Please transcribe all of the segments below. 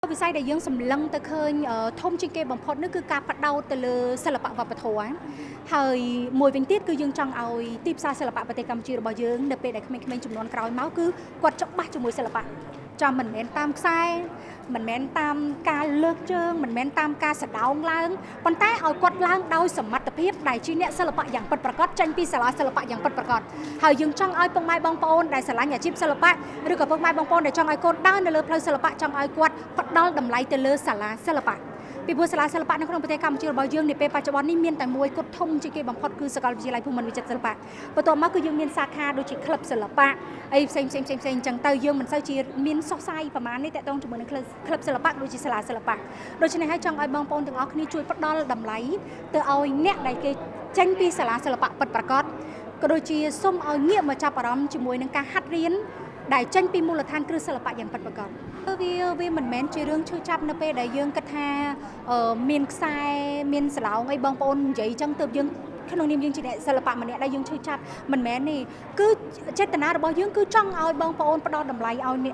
វិស័យដែលយើងសម្លឹងទៅឃើញធំជាងគេបំផុតនោះគឺការបដោតទៅលើសិល្បៈវប្បធម៌ហើយមួយវិញទៀតគឺយើងចង់ឲ្យទីផ្សារសិល្បៈប្រទេសកម្ពុជារបស់យើងនៅពេលដែលក្មេងៗចំនួនក្រោយមកគឺគាត់ច្បាស់ជាមួយសិល្បៈចាំមិនមែនតាមខ្សែមិនមែនតាមការលើកជើងមិនមែនតាមការសដោងឡើងប៉ុន្តែឲ្យគាត់ឡើងដោយសមត្ថភាពដែលជាអ្នកសិល្បៈយ៉ាងពិតប្រាកដចេញពីសាលាសិល្បៈយ៉ាងពិតប្រាកដហើយយើងចង់ឲ្យពុកម៉ែបងប្អូនដែលស្រឡាញ់អាជីពសិល្បៈឬក៏ពុកម៉ែបងប្អូនដែលចង់ឲ្យកូនដើរនៅលើផ្លូវសិល្បៈចង់ឲ្យគាត់ផ្ដល់តម្លៃទៅលើសាលាសិល្បៈពីព្រោះសាលាសិល្បៈនៅក្នុងប្រទេសកម្ពុជារបស់យើងនាពេលបច្ចុប្បន្ននេះមានតែមួយគត់ធំជាងគេបំផុតគឺសាកលវិទ្យាល័យភូមិន្ទវិចិត្រសិល្បៈបន្ទាប់មកគឺយើងមានសាខាដូចជាក្លឹបសិល្បៈអីផ្សេងអញ្ចឹងទៅយើងមិនសូវជាមានសុខសាយប្រមាណនេះតកតងជាមួយនឹងក្លឹបសិល្បៈដូចជាសាលាសិល្បៈដូច្នេះហើយចង់ឲ្យបងប្អូនទាំងអស់គ្នាជួយផ្ដល់តម្លៃទៅឲ្យអ្នកដែលគេចេញពីសាលាសិល្បៈពិតប្រាកដក៏ដូចជាសូមឲ្យងាកមកចាប់អារម្មណ៍ជាមួយនឹងការហាត់រៀនដែលចេញពីមូលដ្ឋានគ្រឹះសិល្បៈយ៉ាងពិតប្រាកដវាមិនមែនជារឿងឈឺចាប់នៅពេលដែលយើងគិតថាមានខ្សែមានសឡោងអីបងប្អូននិយាយអញ្ចឹងទើបយើងក្នុងនាមយើងជាអ្នកសិល្បៈម្នាក់ដែលយើងឈឺចាប់មិនមែនទេគឺចេតនារបស់យើងគឺចង់ឲ្យបងប្អូនផ្ដល់តម្លៃឲ្យអ្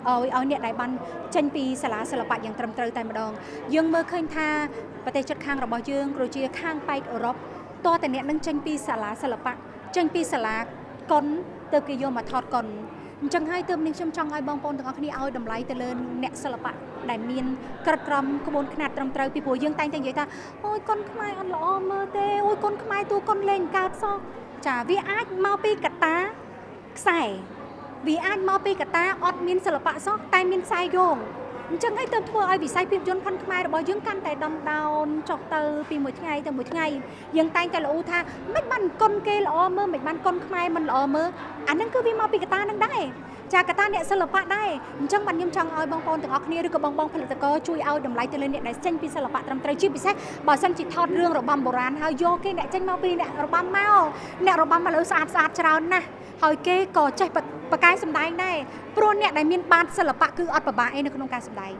នកដែលបានចេញពីសាលាសិល្បៈយ៉ាងត្រឹមត្រូវតែម្ដងយើងមើលឃើញថាប្រទេសជិតខាងរបស់យើងក៏ជាខាងប៉ែកអឺរ៉ុបតើតែអ្នកនឹងចេញពីសាលាសិល្បៈចេញពីសាលាកុនទៅគេយកមកថតកុនអញ្ចឹងហើយទើបនេះខ្ញុំចង់ឲ្យបងប្អូនទាំងអស់គ្នាឲ្យតម្លៃទៅលើអ្នកសិល្បៈដែលមានក្រិតក្រមក្បួនខ្នាតត្រឹមត្រូវពីព្រោះយើងតែងតែនិយាយថាអូយកុនខ្មែរអត់ល្អមើលទេអូយកុនខ្មែរតួកុនលេងកើតសោះចាវាអាចមកពីកតាខ្សែវាអាចមកពីកតាអត់មានសិល្បៈសោះតែមានខ្សែយោងអញ្ចឹងហើយទើបធ្វើឲ្យវិស័យភាពយន្តផុនខ្មែររបស់យើងកាន់តែដំដោនចុះទៅពីមួយថ្ងៃទៅមួយថ្ងៃយើងតែងតែល្អថាមិនបានកុនគេល្អមើលមិនបានកុនខ្មែរមិនល្អមើលអាហ្នឹងគឺវាមកពីកតានឹងដែរចាកតាអ្នកសិល្បៈដែរអញ្ចឹងបាទខ្ញុំចង់ឲ្យបងប្អូនទាំងអស់គ្នាឬក៏បងផលិតករជួយឲ្យតម្លៃទៅលើអ្នកដែលចេញពីសិល្បៈត្រឹមត្រូវជាពិសេសបើសិនជាថតរឿងរបាំបុរាណហើយយកគេអ្នកចេញមកពីអ្នករបាំមកអ្នករបាំមកលើស្អាតច្រើនណាស់ហើយគេក៏ចេះបកកាយសម្ដែងដែរព្រោះអ្នកដែលមានបាតសិល្បៈគឺអត់ពិបាកអីនៅក្នុងការសម្ដែង